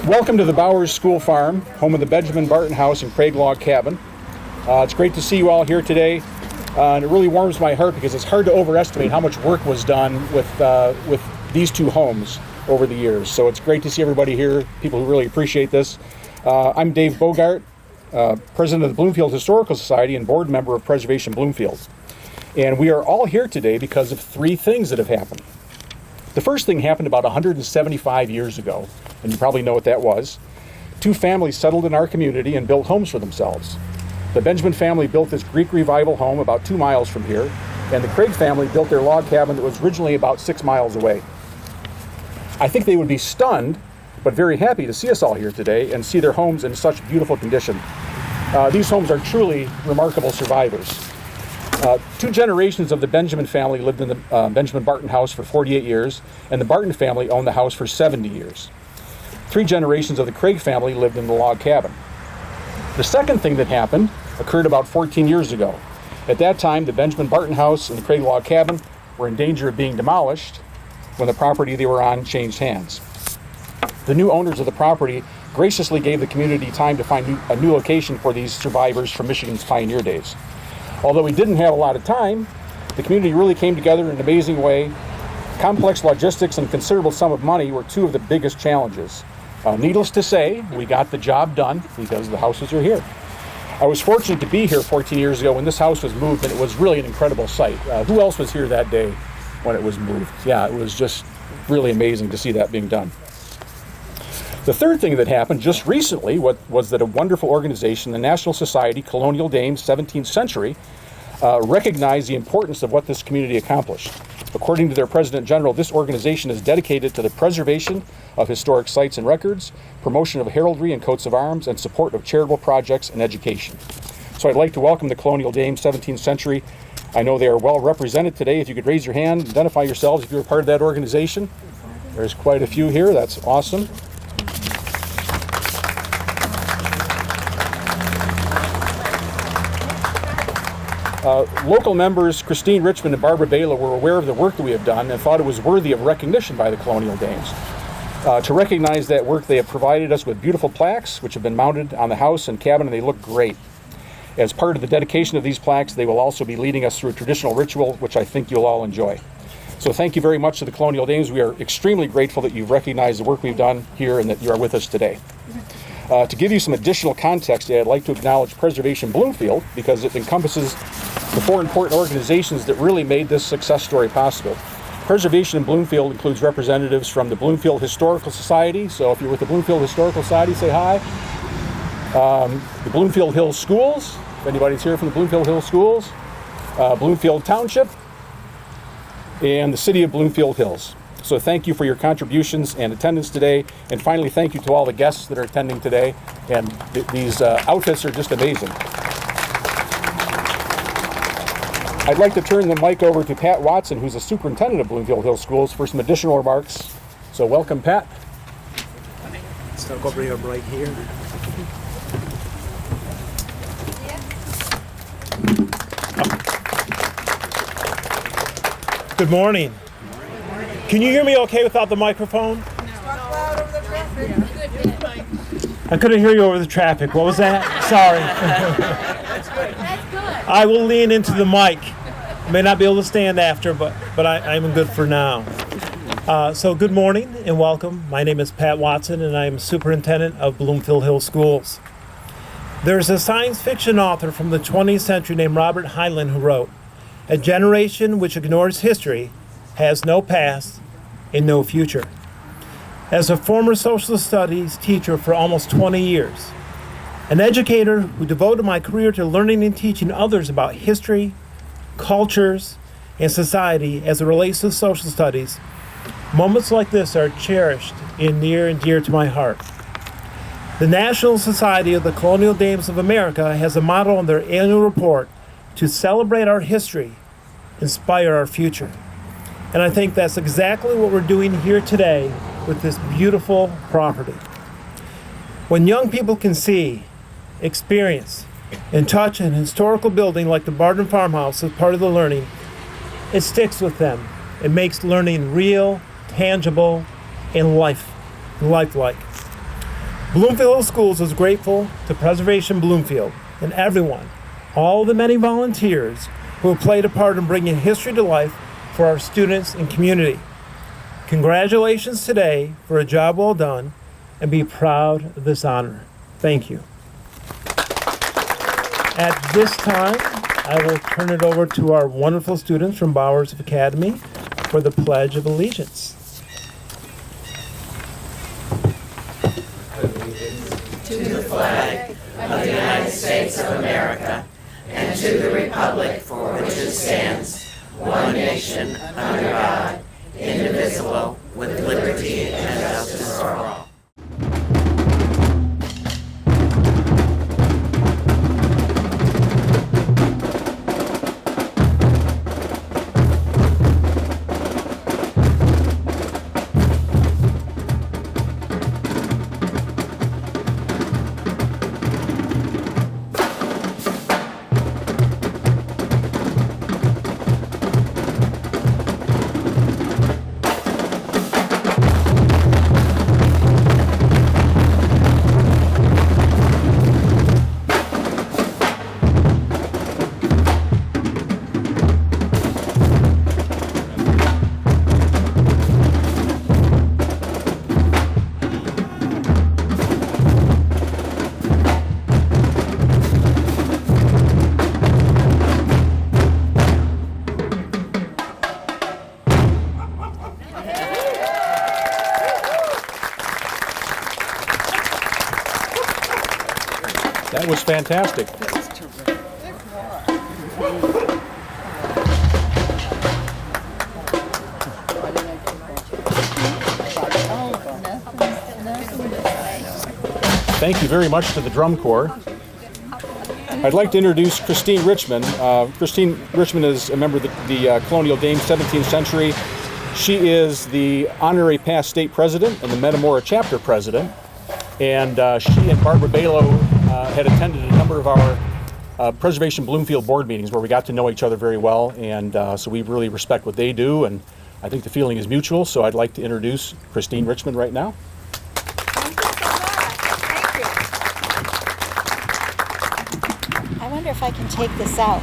Welcome to the Bowers School Farm, home of the Benjamin-Barton House and Craig Log Cabin. It's great to see you all here today, and it really warms my heart because it's hard to overestimate how much work was done with these two homes over the years. So it's great to see everybody here, people who really appreciate this. I'm Dave Bogart, president of the Bloomfield Historical Society and board member of Preservation Bloomfield. And we are all here today because of three things that have happened. The first thing happened about 175 years ago, and you probably know what that was. Two families settled in our community and built homes for themselves. The Benjamin family built this Greek Revival home about 2 miles from here, and the Craig family built their log cabin that was originally about 6 miles away. I think they would be stunned, but very happy to see us all here today and see their homes in such beautiful condition. These homes are truly remarkable survivors. 2 generations of the Benjamin family lived in the Benjamin-Barton house for 48 years, and the Barton family owned the house for 70 years. 3 generations of the Craig family lived in the log cabin. The second thing that happened occurred about 14 years ago. At that time, the Benjamin-Barton house and the Craig log cabin were in danger of being demolished when the property they were on changed hands. The new owners of the property graciously gave the community time to find a new location for these survivors from Michigan's pioneer days. Although we didn't have a lot of time, the community really came together in an amazing way. Complex logistics and a considerable sum of money were 2 of the biggest challenges. Needless to say, we got the job done because the houses are here. I was fortunate to be here 14 years ago when this house was moved, and it was really an incredible sight. Who else was here that day when it was moved? Yeah, it was just really amazing to see that being done. The third thing that happened just recently was that a wonderful organization, the National Society Colonial Dames 17th Century, recognized the importance of what this community accomplished. According to their President General, this organization is dedicated to the preservation of historic sites and records, promotion of heraldry and coats of arms, and support of charitable projects and education. So I'd like to welcome the Colonial Dames 17th Century. I know they are well represented today. If you could raise your hand, identify yourselves if you're a part of that organization. There's quite a few here. That's awesome. Local members Christine Richman and Barbara Baylor were aware of the work that we have done and thought it was worthy of recognition by the Colonial Dames. To recognize that work, they have provided us with beautiful plaques, which have been mounted on the house and cabin, and they look great. As part of the dedication of these plaques, they will also be leading us through a traditional ritual, which I think you'll all enjoy. So thank you very much to the Colonial Dames. We are extremely grateful that you've recognized the work we've done here and that you are with us today. To give you some additional context, I'd like to acknowledge Preservation Bloomfield because it encompasses the 4 important organizations that really made this success story possible. Preservation in Bloomfield includes representatives from the Bloomfield Historical Society. So if you're with the Bloomfield Historical Society, say hi. The Bloomfield Hills Schools, if anybody's here from the Bloomfield Hills Schools. Bloomfield Township, and the City of Bloomfield Hills. So thank you for your contributions and attendance today. And finally, thank you to all the guests that are attending today. And these outfits are just amazing. I'd like to turn the mic over to Pat Watson, who's the superintendent of Bloomfield Hills Schools, for some additional remarks. So welcome, Pat. So go bring up right here. Good morning. Can you hear me okay without the microphone? I couldn't hear you over the traffic. What was that? Sorry. That's good. I will lean into the mic. I may not be able to stand after, but I'm good for now. So good morning and welcome. My name is Pat Watson, and I am superintendent of Bloomfield Hills Schools. There's a science fiction author from the 20th century named Robert Heinlein who wrote, "A generation which ignores history has no past and no future." As a former social studies teacher for almost 20 years, an educator who devoted my career to learning and teaching others about history, cultures, and society as it relates to social studies, moments like this are cherished and near and dear to my heart. The National Society of the Colonial Dames of America has a motto on their annual report to celebrate our history, inspire our future. And I think that's exactly what we're doing here today with this beautiful property. When young people can see, experience, and touch an historical building like the Barton Farmhouse as part of the learning, it sticks with them. It makes learning real, tangible, and lifelike. Bloomfield Schools is grateful to Preservation Bloomfield and everyone, all the many volunteers who have played a part in bringing history to life for our students and community. Congratulations today for a job well done, and be proud of this honor. Thank you. At this time, I will turn it over to our wonderful students from Bowers Academy for the Pledge of Allegiance. To the flag of the United States of America and to the republic for which it stands, one nation, under God, indivisible, with liberty and justice for all. That was fantastic. Thank you very much to the drum corps. I'd like to introduce Christine Richman. Christine Richman is a member of the Colonial Dames 17th century. She is the Honorary past state president and the Metamora chapter president. And she and Barbara Balo had attended a number of our Preservation Bloomfield board meetings where we got to know each other very well. And so we really respect what they do. And I think the feeling is mutual. So I'd like to introduce Christine Richman right now. I wonder if I can take this out.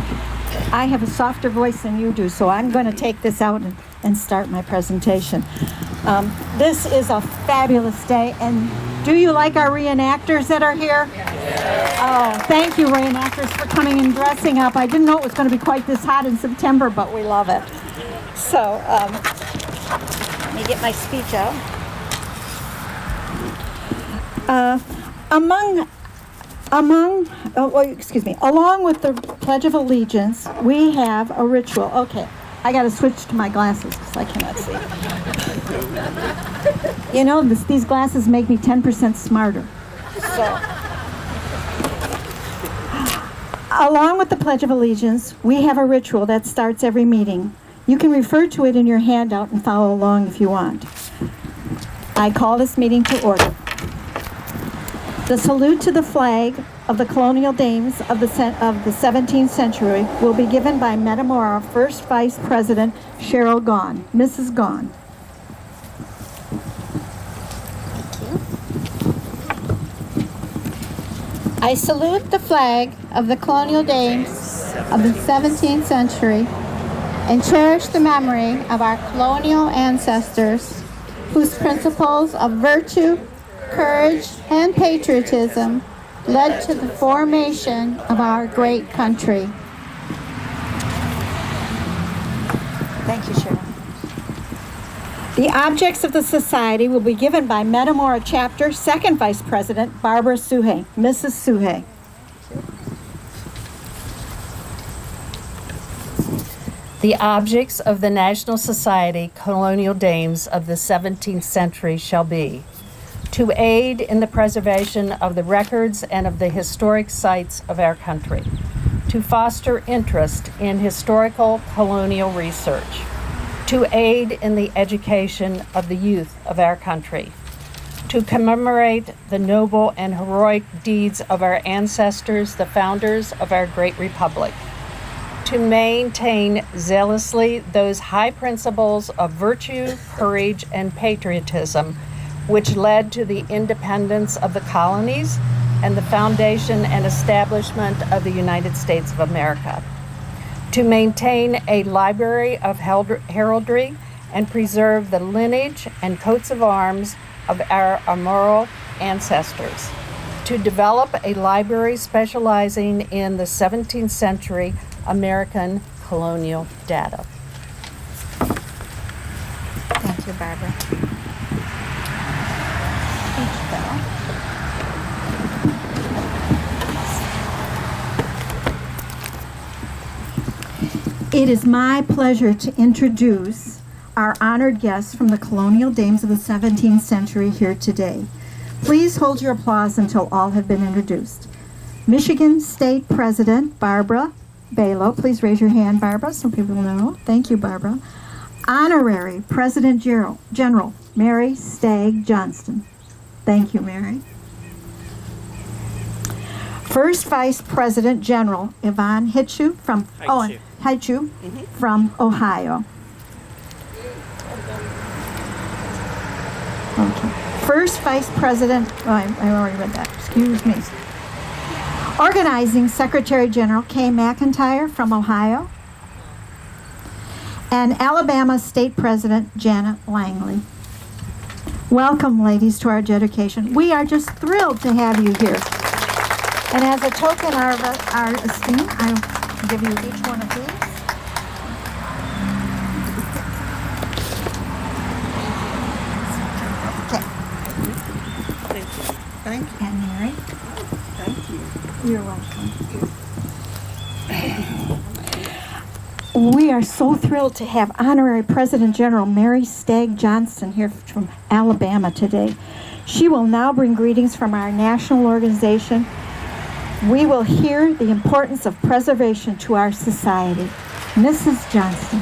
I have a softer voice than you do, so I'm going to take this out and start my presentation. This is a fabulous day, and do you like our reenactors that are here? Yes. Oh, thank you, reenactors, for coming and dressing up. I didn't know it was going to be quite this hot in September, but we love it. So, let me get my speech out. Along with the Pledge of Allegiance, we have a ritual. Okay, I got to switch to my glasses because I cannot see. You know, these glasses make me 10% smarter. So, along with the Pledge of Allegiance, we have a ritual that starts every meeting. You can refer to it in your handout and follow along if you want. I call this meeting to order. The salute to the flag of the Colonial Dames of the 17th century will be given by Metamora First Vice President Cheryl Gawne. Mrs. Gawne. I salute the flag of the Colonial Dames of the 17th century and cherish the memory of our colonial ancestors whose principles of virtue, courage, and patriotism led to the formation of our great country. Thank you, Cheryl. The objects of the society will be given by Metamora Chapter 2nd Vice President Barbara Suhay. Mrs. Suhay. The objects of the National Society Colonial Dames of the 17th century shall be to aid in the preservation of the records and of the historic sites of our country, to foster interest in historical colonial research, to aid in the education of the youth of our country, to commemorate the noble and heroic deeds of our ancestors, the founders of our great republic, to maintain zealously those high principles of virtue, courage, and patriotism which led to the independence of the colonies and the foundation and establishment of the United States of America. To maintain a library of heraldry and preserve the lineage and coats of arms of our armorial ancestors. To develop a library specializing in the 17th century American colonial data. Thank you, Barbara. Thank you, Belle. It is my pleasure to introduce our honored guests from the colonial dames of the 17th century here today. Please hold your applause until all have been introduced. Michigan State President Barbara Balow. Please raise your hand, Barbara, so people know. Thank you, Barbara. Honorary President General Mary Stagg Johnston. Thank you, Mary. First Vice President General Yvonne Hitchu from from Ohio. Okay. First Vice President, I already read that, excuse me. Organizing Secretary General Kay McIntyre from Ohio. And Alabama State President Janet Langley. Welcome, ladies, to our dedication. We are just thrilled to have you here. And as a token of our esteem, I'll give you each one of these. Okay. Thank you. And Mary. Thank you. You're welcome. We are so thrilled to have Honorary President General Mary Stagg Johnston here from Alabama today. She will now bring greetings from our national organization. We will hear the importance of preservation to our society. Mrs. Johnston.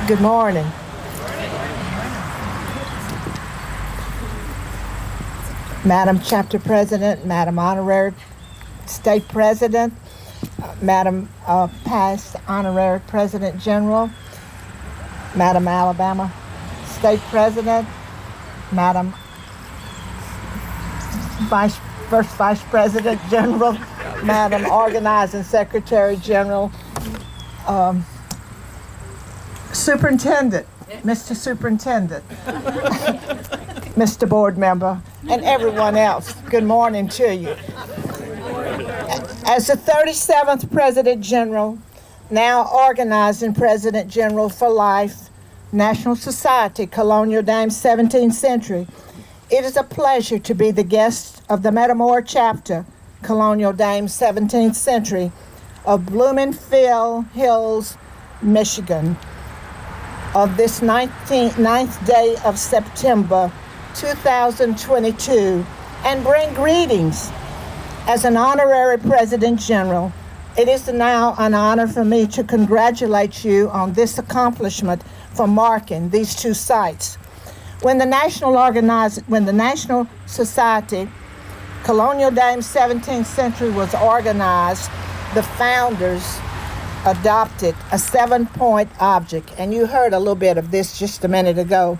Good morning. Madam Chapter President, Madam Honorary State President, Madam Past Honorary President General, Madam Alabama State President, Madam First Vice President General, Madam Organizing Secretary General, Superintendent, Mr. Superintendent, Mr. Board Member, and everyone else. Good morning to you. As the 37th President General, now Organizing President General for Life, National Society, Colonial Dames 17th Century, it is a pleasure to be the guest of the Metamora chapter, Colonial Dames 17th Century, of Bloomfield Hills, Michigan, of this 9th day of September 2022, and bring greetings. As an Honorary President General, it is now an honor for me to congratulate you on this accomplishment for marking these two sites. When the National Society, Colonial Dames 17th Century was organized, the founders adopted a 7-point object, and you heard a little bit of this just a minute ago.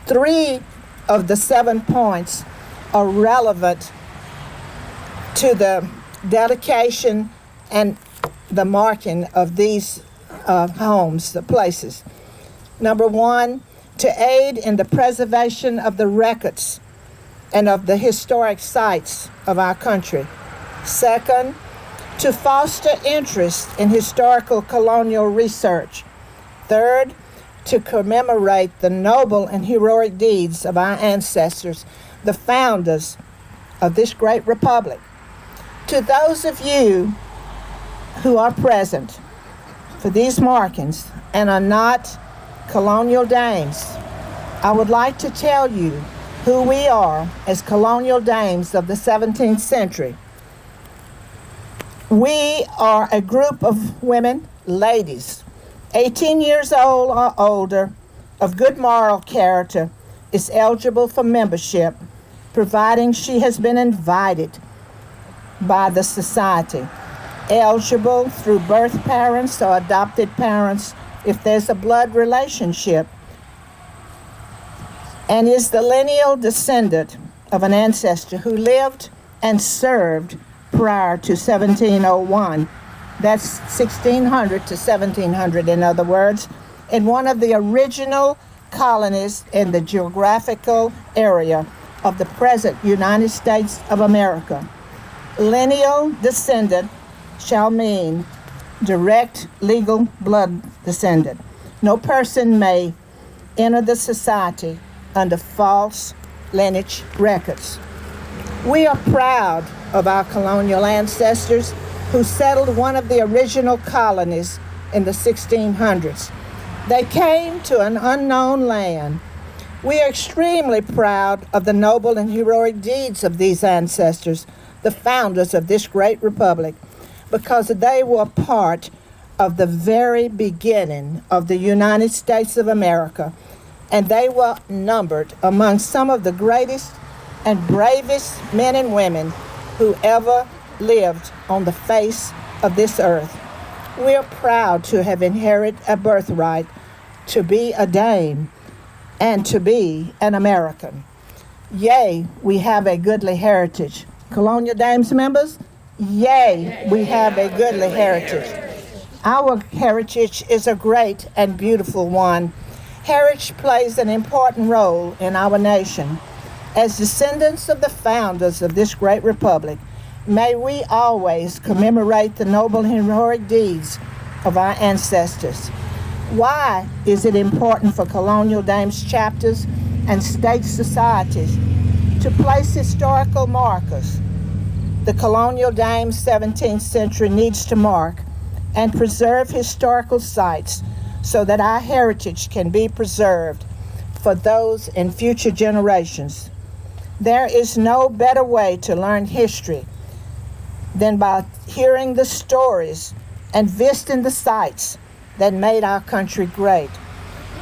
3 of the 7 points are relevant to the dedication and the marking of these homes, the places. Number 1, to aid in the preservation of the records and of the historic sites of our country. 2nd, to foster interest in historical colonial research. 3rd, to commemorate the noble and heroic deeds of our ancestors, the founders of this great republic. To those of you who are present for these markings and are not colonial dames, I would like to tell you who we are as colonial dames of the 17th century. We are a group of women, ladies, 18 years old or older, of good moral character, is eligible for membership, providing she has been invited by the society. eligible through birth parents or adopted parents if there's a blood relationship, and is the lineal descendant of an ancestor who lived and served prior to 1701. That's 1600 to 1700, in other words, in one of the original colonies in the geographical area of the present United States of America. Lineal descendant shall mean direct legal blood descendant. No person may enter the society under false lineage records. We are proud of our colonial ancestors who settled one of the original colonies in the 1600s. They came to an unknown land. We are extremely proud of the noble and heroic deeds of these ancestors, the founders of this great republic, because they were part of the very beginning of the United States of America, and they were numbered among some of the greatest and bravest men and women who ever lived on the face of this earth. We are proud to have inherited a birthright to be a Dame and to be an American. Yea, we have a goodly heritage. Colonial Dames members, yea, we have a goodly heritage. Our heritage is a great and beautiful one. Heritage plays an important role in our nation. As descendants of the founders of this great republic, may we always commemorate the noble and heroic deeds of our ancestors. Why is it important for Colonial Dames chapters and state societies to place historical markers? The Colonial Dames 17th century needs to mark and preserve historical sites so that our heritage can be preserved for those in future generations. There is no better way to learn history than by hearing the stories and visiting the sites that made our country great.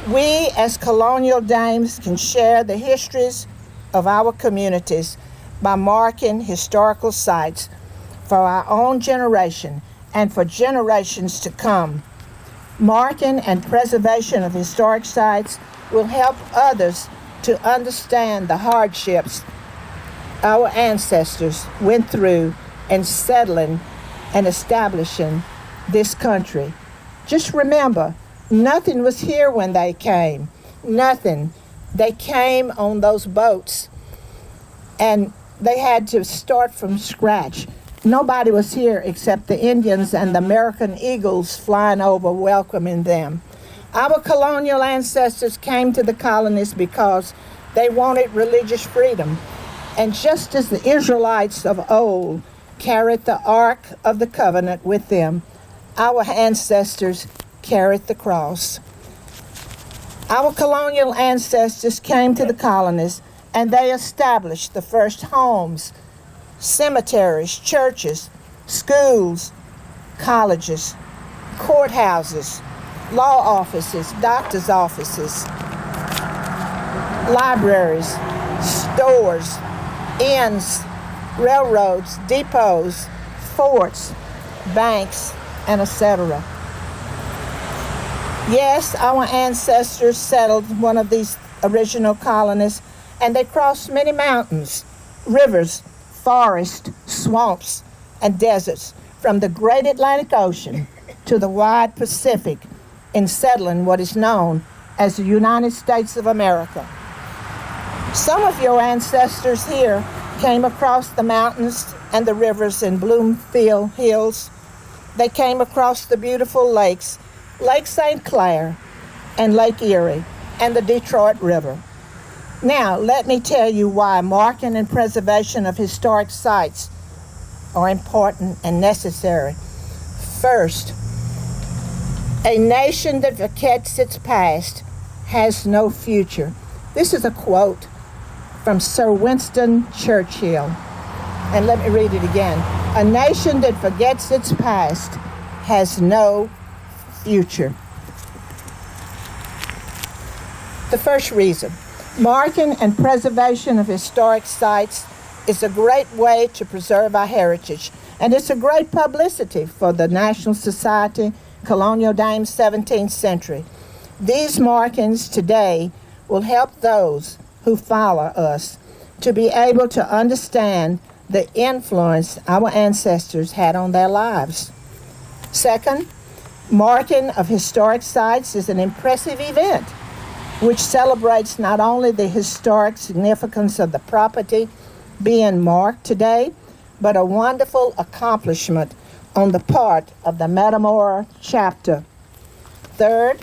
We as Colonial Dames can share the histories of our communities by marking historical sites for our own generation and for generations to come. Marking and preservation of historic sites will help others to understand the hardships our ancestors went through in settling and establishing this country. Just remember, nothing was here when they came. Nothing. They came on those boats, and they had to start from scratch. Nobody was here except the Indians and the American eagles flying over welcoming them. Our colonial ancestors came to the colonies because they wanted religious freedom. And just as the Israelites of old carried the Ark of the Covenant with them, our ancestors carried the cross. Our colonial ancestors came to the colonies and they established the first homes, cemeteries, churches, schools, colleges, courthouses, law offices, doctor's offices, libraries, stores, inns, railroads, depots, forts, banks, and etc. Yes, our ancestors settled one of these original colonies, and they crossed many mountains, rivers, forests, swamps, and deserts from the great Atlantic Ocean to the wide Pacific in settling what is known as the United States of America. Some of your ancestors here came across the mountains and the rivers in Bloomfield Hills. They came across the beautiful lakes, Lake St. Clair and Lake Erie and the Detroit River. Now, let me tell you why marking and preservation of historic sites are important and necessary. First, a nation that forgets its past has no future. This is a quote from Sir Winston Churchill. And let me read it again. A nation that forgets its past has no future. The first reason, marking and preservation of historic sites is a great way to preserve our heritage And it's a great publicity for the National Society Colonial Dames 17th Century. These markings today will help those who follow us to be able to understand the influence our ancestors had on their lives. Second, marking of historic sites is an impressive event which celebrates not only the historic significance of the property being marked today, but a wonderful accomplishment on the part of the Metamora chapter. Third,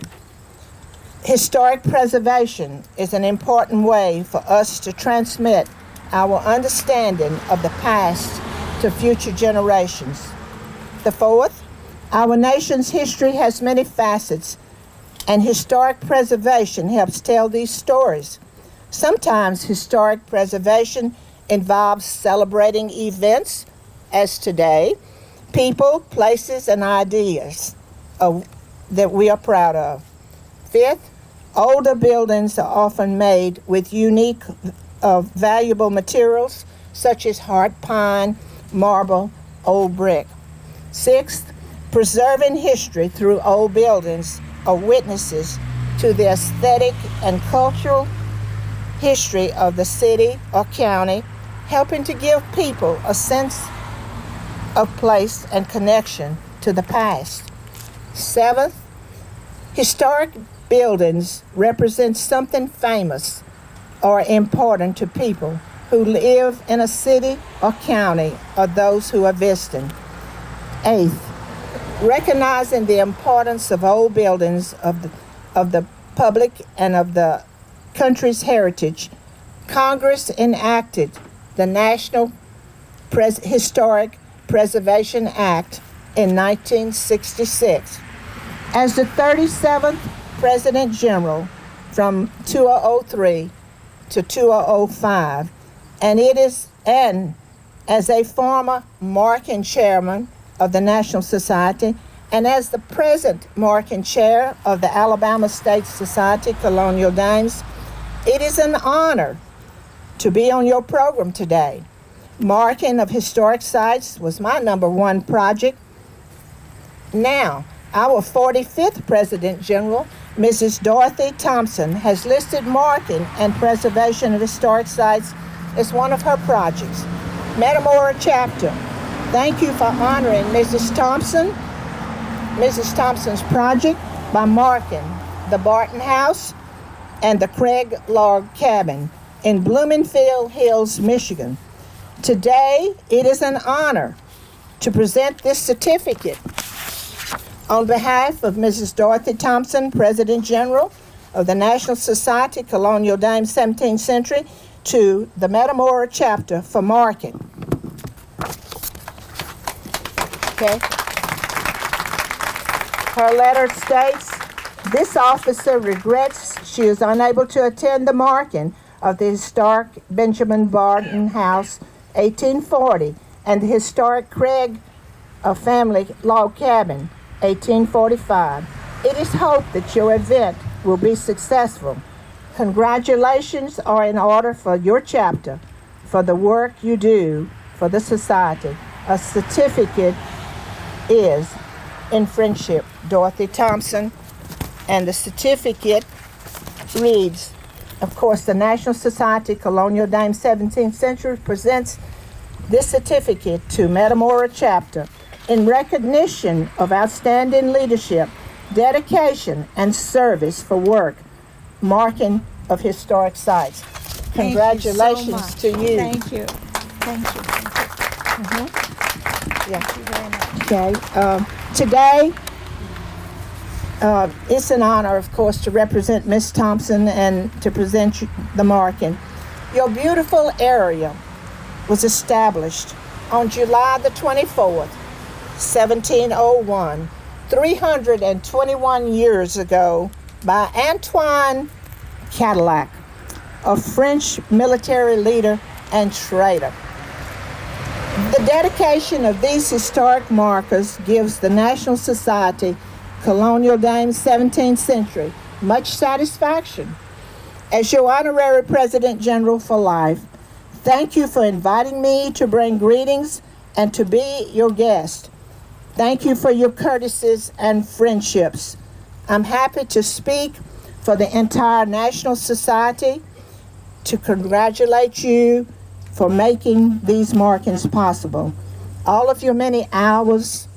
historic preservation is an important way for us to transmit our understanding of the past to future generations. The fourth, our nation's history has many facets, and historic preservation helps tell these stories. Sometimes historic preservation involves celebrating events, as today, people, places, and ideas that we are proud of. Fifth, older buildings are often made with unique, valuable materials such as hard pine, marble, old brick. Sixth, preserving history through old buildings are witnesses to the aesthetic and cultural history of the city or county, helping to give people a sense of place and connection to the past. Seventh, historic buildings represent something famous or important to people who live in a city or county or those who are visiting. Eighth, recognizing the importance of old buildings of the public and of the country's heritage, Congress enacted the National Historic Preservation Act in 1966. As the 37th President General from 2003 to 2005, and as a former marking chairman of the National Society, and as the present marking chair of the Alabama State Society Colonial Dames, it is an honor to be on your program today. Marking of historic sites was my #1 project. Now, our 45th President General, Mrs. Dorothy Thompson, has listed marking and preservation of historic sites as one of her projects. Metamora chapter, thank you for honoring Mrs. Thompson's project by marking the Barton House and the Craig Log Cabin in Bloomfield Hills, Michigan. Today, it is an honor to present this certificate on behalf of Mrs. Dorothy Thompson, President General of the National Society Colonial Dames 17th Century, to the Metamora chapter for marking. Okay. Her letter states, this officer regrets she is unable to attend the marking of the historic Benjamin-Barton House, 1840, and the historic Craig Family Log Cabin, 1845. It is hoped that your event will be successful. Congratulations are in order for your chapter, for the work you do for the society. A certificate is in friendship, Dorothy Thompson, and the certificate reads, of course, the National Society Colonial Dames 17th Century presents this certificate to Metamora chapter in recognition of outstanding leadership, dedication, and service for work, marking of historic sites. Congratulations to you. Thank you. Thank you. Yeah. Thank you very much. Okay. Today, it's an honor, of course, to represent Miss Thompson and to present you the marking. Your beautiful area was established on July the 24th, 1701, 321 years ago, by Antoine Cadillac, a French military leader and trader. The dedication of these historic markers gives the National Society Colonial Dames 17th Century much satisfaction. As your Honorary President General for life, thank you for inviting me to bring greetings and to be your guest. Thank you for your courtesies and friendships. I'm happy to speak for the entire National Society to congratulate you for making these markings possible. All of your many hours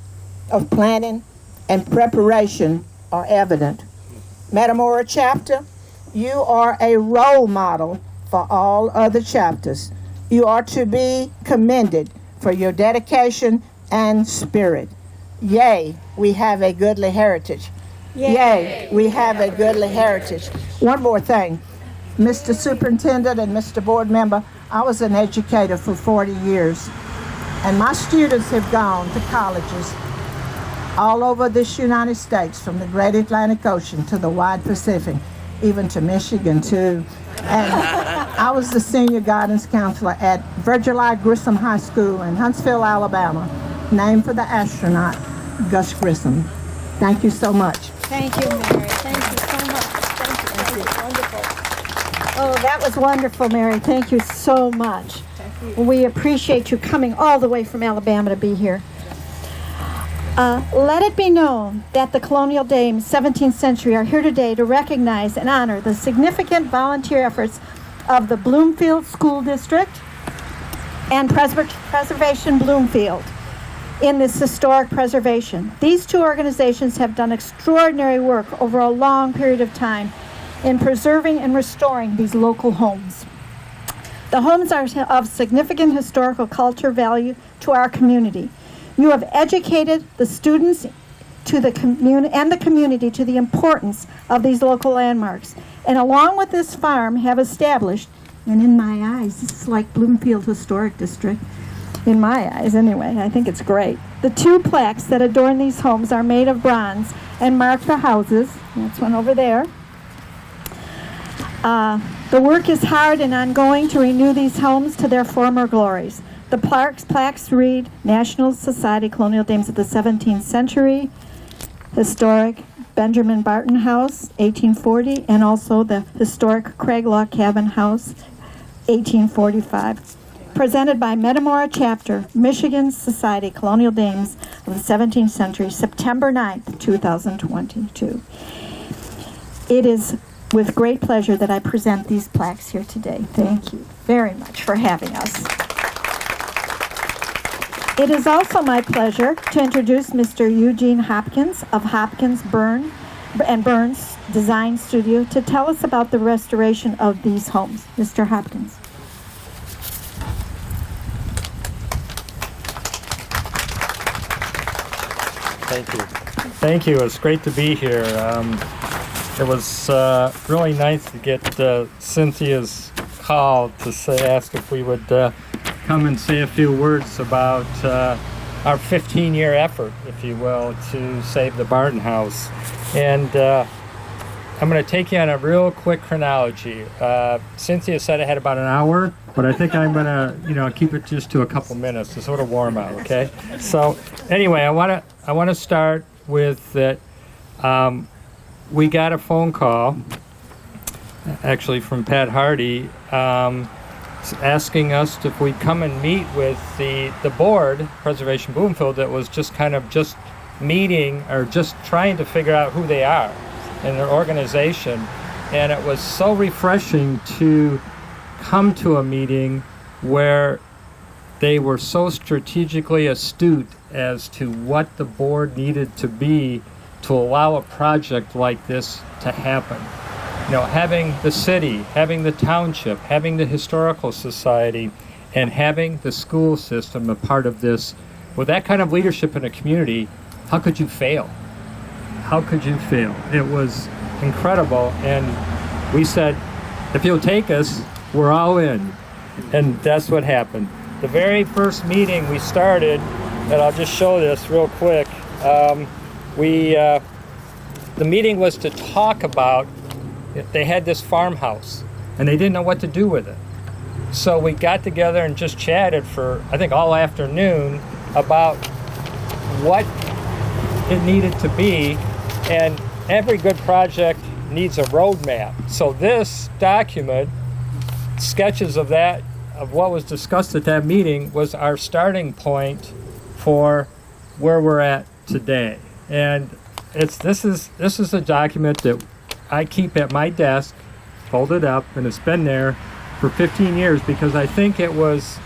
of planning and preparation are evident. Metamora chapter, you are a role model for all other chapters. You are to be commended for your dedication and spirit. Yea, we have a goodly heritage. Yea, we have a goodly heritage. One more thing. Mr. Superintendent and Mr. Board Member, I was an educator for 40 years, and my students have gone to colleges all over this United States, from the great Atlantic Ocean to the wide Pacific, even to Michigan too. And I was the senior guidance counselor at Virgil I. Grissom High School in Huntsville, Alabama, named for the astronaut Gus Grissom. Thank you so much. Thank you, Mary. Thank you so much. Thank you. Wonderful. Oh, that was wonderful, Mary. Thank you so much. We appreciate you coming all the way from Alabama to be here. Let it be known that the Colonial Dames, 17th century, are here today to recognize and honor the significant volunteer efforts of the Bloomfield School District and Preservation Bloomfield in this historic preservation. These two organizations have done extraordinary work over a long period of time in preserving and restoring these local homes. The homes are of significant historical culture value to our community. You have educated the students to the community to the importance of these local landmarks, and along with this farm have established, and in my eyes, this is like Bloomfield Historic District, in my eyes anyway, I think it's great. The two plaques that adorn these homes are made of bronze and mark the houses. That's one over there. The work is hard and ongoing to renew these homes to their former glories. The plaques read National Society Colonial Dames of the 17th Century, Historic Benjamin-Barton House, 1840, and also the Historic Craig Log Cabin House, 1845. Presented by Metamora Chapter, Michigan Society Colonial Dames of the 17th Century, September 9th, 2022. It is with great pleasure that I present these plaques here today. Thank you very much for having us. It is also my pleasure to introduce Mr. Eugene Hopkins of Hopkins Burns Design Studio to tell us about the restoration of these homes. Mr. Hopkins. Thank you. Thank you. It's great to be here. It was really nice to get Cynthia's call to ask if we would come and say a few words about our 15-year effort, if you will, to save the Barton House. And I'm going to take you on a real quick chronology. Cynthia said I had about an hour, but I think I'm going to, keep it just to a couple minutes to sort of warm out, okay? So anyway, I want to start with that. We got a phone call, actually from Pat Hardy, asking us if we'd come and meet with the board, Preservation Bloomfield, that was just meeting or just trying to figure out who they are in their organization. And it was so refreshing to come to a meeting where they were so strategically astute as to what the board needed to be to allow a project like this to happen. Having the city, having the township, having the historical society, and having the school system a part of this, with that kind of leadership in a community, how could you fail? How could you fail? It was incredible, and we said, if you'll take us, we're all in. And that's what happened. The very first meeting we started, and I'll just show this real quick, the meeting was to talk about, they had this farmhouse and they didn't know what to do with it. So we got together and just chatted for, I think, all afternoon about what it needed to be, and every good project needs a roadmap. So this document, sketches of that, of what was discussed at that meeting was our starting point for where we're at today. And this is a document that I keep at my desk, folded up, and it's been there for 15 years because I think it was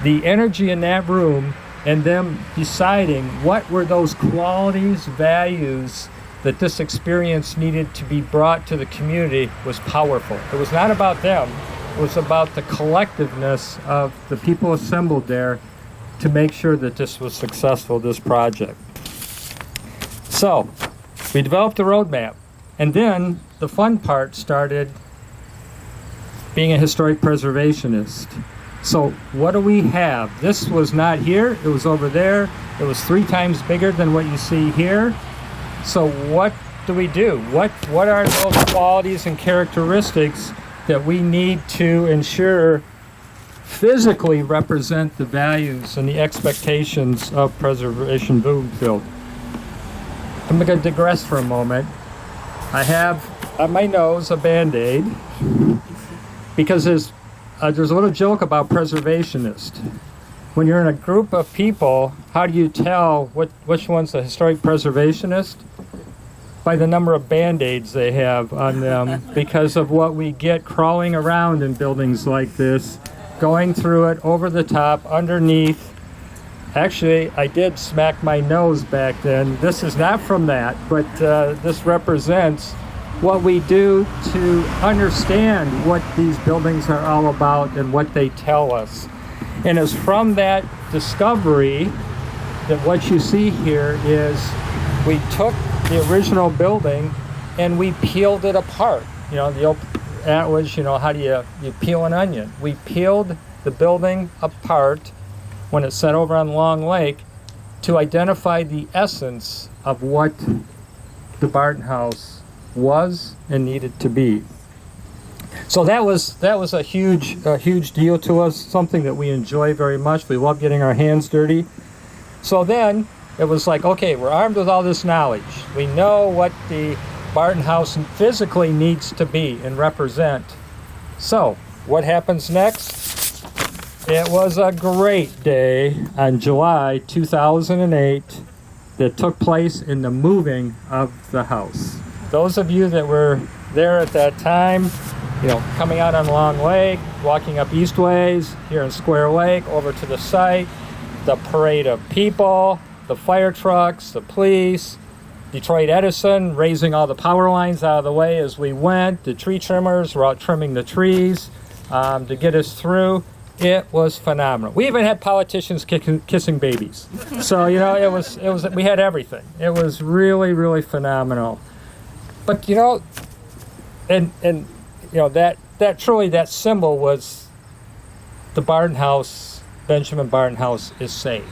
the energy in that room and them deciding what were those qualities, values that this experience needed to be brought to the community was powerful. It was not about them. It was about the collectiveness of the people assembled there to make sure that this was successful, this project. So, we developed a roadmap. And then the fun part started being a historic preservationist. So what do we have? This was not here, it was over there. It was 3 times bigger than what you see here. So what do we do? What are those qualities and characteristics that we need to ensure physically represent the values and the expectations of Preservation Bloomfield? I'm going to digress for a moment. I have on my nose a Band-Aid because there's a little joke about preservationist. When you're in a group of people, how do you tell which one's a historic preservationist? By the number of Band-Aids they have on them because of what we get crawling around in buildings like this, going through it, over the top, underneath. Actually, I did smack my nose back then. This is not from that, but this represents what we do to understand what these buildings are all about and what they tell us. And it's from that discovery that what you see here is we took the original building and we peeled it apart. You know, the old adage, you know, how do you peel an onion? We peeled the building apart when it's set over on Long Lake to identify the essence of what the Barton House was and needed to be. So that was a huge deal to us, something that we enjoy very much. We love getting our hands dirty. So then it was like, okay, we're armed with all this knowledge. We know what the Barton House physically needs to be and represent. So what happens next? It was a great day on July 2008 that took place in the moving of the house. Those of you that were there at that time, you know, coming out on Long Lake, walking up Eastways, here in Square Lake, over to the site, the parade of people, the fire trucks, the police, Detroit Edison raising all the power lines out of the way as we went, the tree trimmers were out trimming the trees to get us through. It was phenomenal. We even had politicians kissing babies. So, you know, it was we had everything. It was really, really phenomenal. But, you know, and you know, that truly, that symbol was the Barton House, Benjamin-Barton House is saved.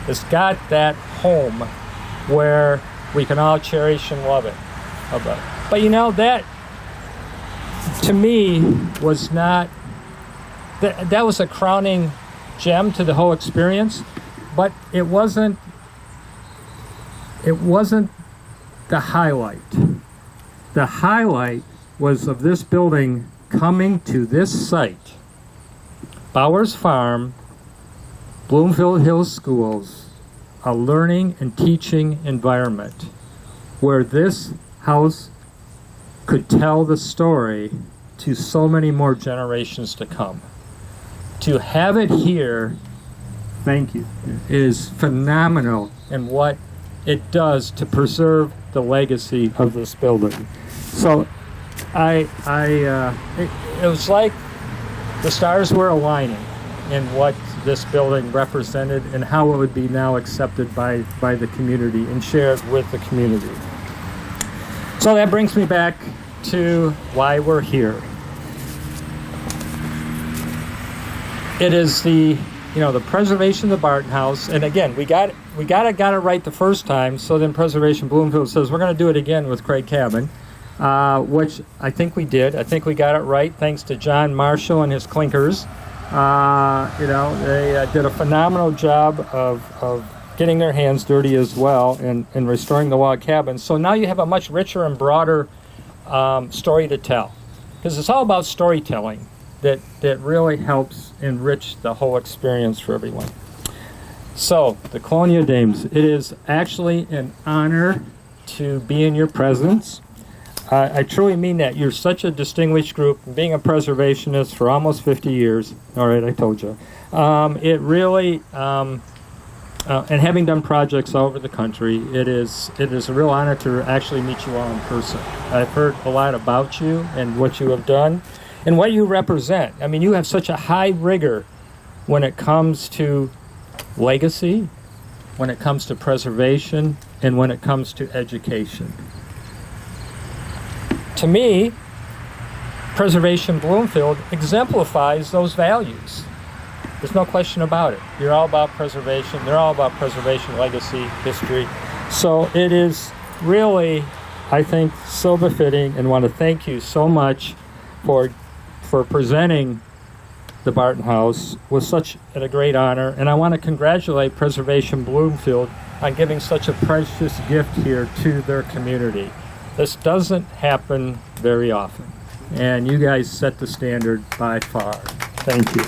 It's got that home where we can all cherish and love it. But, you know, that, to me, was not, that was a crowning gem to the whole experience, but it wasn't the highlight. The highlight was of this building coming to this site, Bowers Farm, Bloomfield Hills Schools, a learning and teaching environment where this house could tell the story to so many more generations to come. To have it here, thank you, is phenomenal in what it does to preserve the legacy of this building. So it was like the stars were aligning in what this building represented and how it would be now accepted by the community and shared with the community. So that brings me back to why we're here. It is the preservation of the Barton House, and again, we got it right the first time. So then Preservation Bloomfield says we're going to do it again with Craig Cabin, which I think we did. I think we got it right thanks to John Marshall and his clinkers. They did a phenomenal job of getting their hands dirty as well and restoring the log cabin. So now you have a much richer and broader story to tell, because it's all about storytelling. that really helps enrich the whole experience for everyone. So, the Colonial Dames, it is actually an honor to be in your presence. I truly mean that. You're such a distinguished group. Being a preservationist for almost 50 years, all right, I told you. It really, and having done projects all over the country, it is a real honor to actually meet you all in person. I've heard a lot about you and what you have done and what you represent. I mean, you have such a high rigor when it comes to legacy, when it comes to preservation, and when it comes to education. To me, Preservation Bloomfield exemplifies those values. There's no question about it. You're all about preservation. They're all about preservation, legacy, history. So it is really, I think, so befitting, and want to thank you so much for presenting the Barton House with such a great honor. And I want to congratulate Preservation Bloomfield on giving such a precious gift here to their community. This doesn't happen very often, and you guys set the standard by far. Thank you.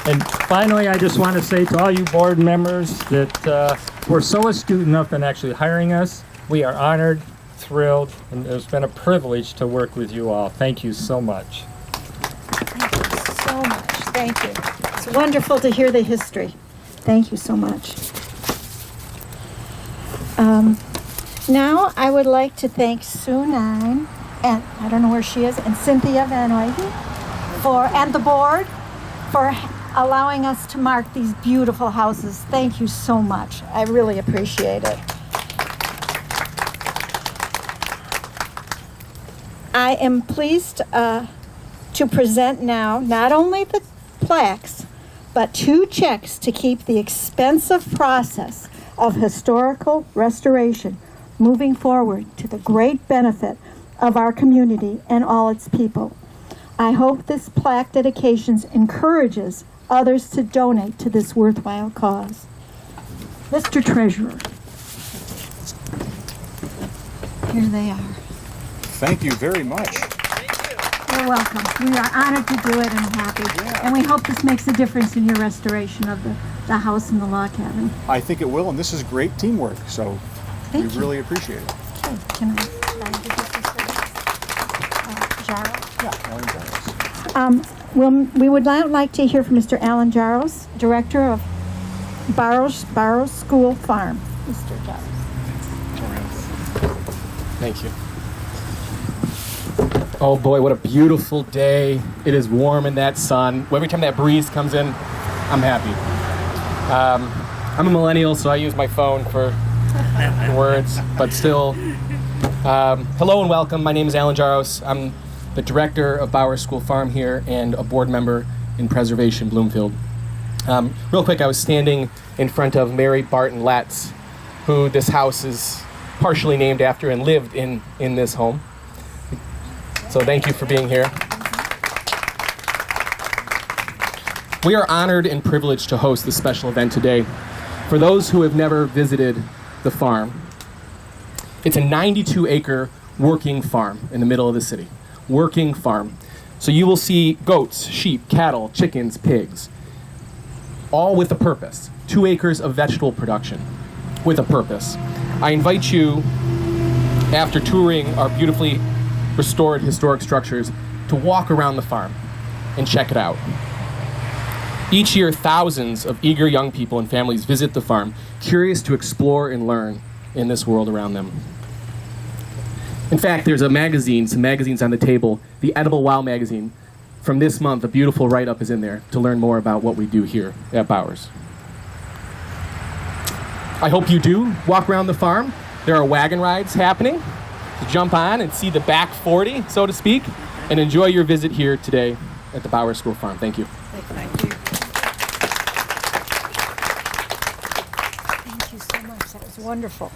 And finally, I just want to say to all you board members that were so astute enough in actually hiring us. We are honored, thrilled, and it's been a privilege to work with you all. Thank you so much. Thank you so much. Thank you. It's wonderful to hear the history. Thank you so much. Now I would like to thank Suhay, and I don't know where she is, and Cynthia Van Oyden and the board for allowing us to mark these beautiful houses. Thank you so much. I really appreciate it. I am pleased to present now not only the plaques, but 2 checks to keep the expensive process of historical restoration moving forward to the great benefit of our community and all its people. I hope this plaque dedication encourages others to donate to this worthwhile cause. Mr. Treasurer, here they are. Thank you very much. You're welcome. We are honored to do it and happy. Yeah. And we hope this makes a difference in your restoration of the house and the log cabin. I think it will, and this is great teamwork, so Thank you. really appreciate it. Okay, can I give you some service? Jaros? Yeah, Alan Jaros. We would now like to hear from Mr. Alan Jaros, Director of Barrows School Farm. Mr. Jaros. Thank you. Oh boy, what a beautiful day. It is warm in that sun. Every time that breeze comes in, I'm happy. I'm a millennial, so I use my phone for words, but still. Hello and welcome. My name is Alan Jaros. I'm the director of Bowers School Farm here and a board member in Preservation Bloomfield. Real quick, I was standing in front of Mary Barton Letts, who this house is partially named after and lived in this home. So thank you for being here. We are honored and privileged to host this special event today. For those who have never visited the farm, it's a 92-acre working farm in the middle of the city. Working farm. So you will see goats, sheep, cattle, chickens, pigs, all with a purpose. 2 acres of vegetable production with a purpose. I invite you, after touring our beautifully restored historic structures, to walk around the farm and check it out. Each year, thousands of eager young people and families visit the farm, curious to explore and learn in this world around them. In fact, there's some magazines on the table. The Edible Wow magazine from this month, a beautiful write-up is in there to learn more about what we do here at Bowers. I hope you do walk around the farm. There are wagon rides happening. So jump on and see the back 40, so to speak, and enjoy your visit here today at the Bowers School Farm. Thank you. Thank you. Thank you so much. That was wonderful.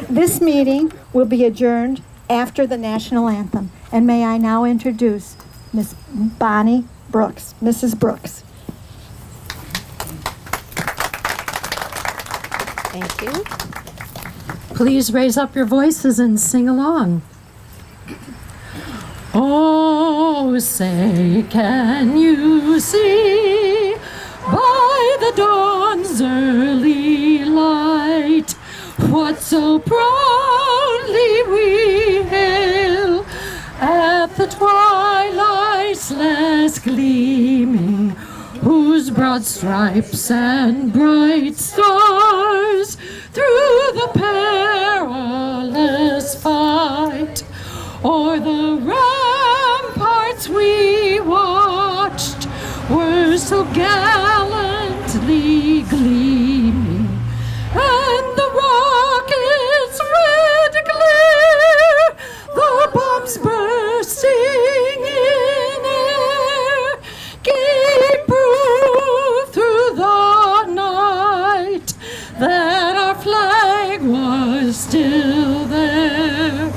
This meeting will be adjourned after the national anthem. And may I now introduce Miss Bonnie Brooks, Mrs. Brooks. Thank you. Please raise up your voices and sing along. Oh, say, can you see by the dawn's early light what so proudly we hail at the twilight's last gleaming, whose broad stripes and bright stars through the perilous fight o'er the ramparts we watched were so gallantly gleaming, and the rockets' red glare, the bombs bursting in air, gave proof through the night that our flag was still there.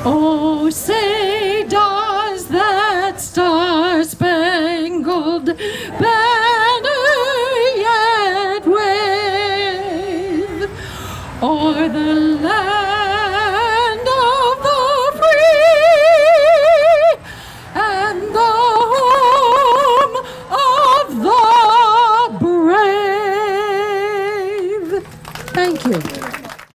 Oh, say, does that star-spangled banner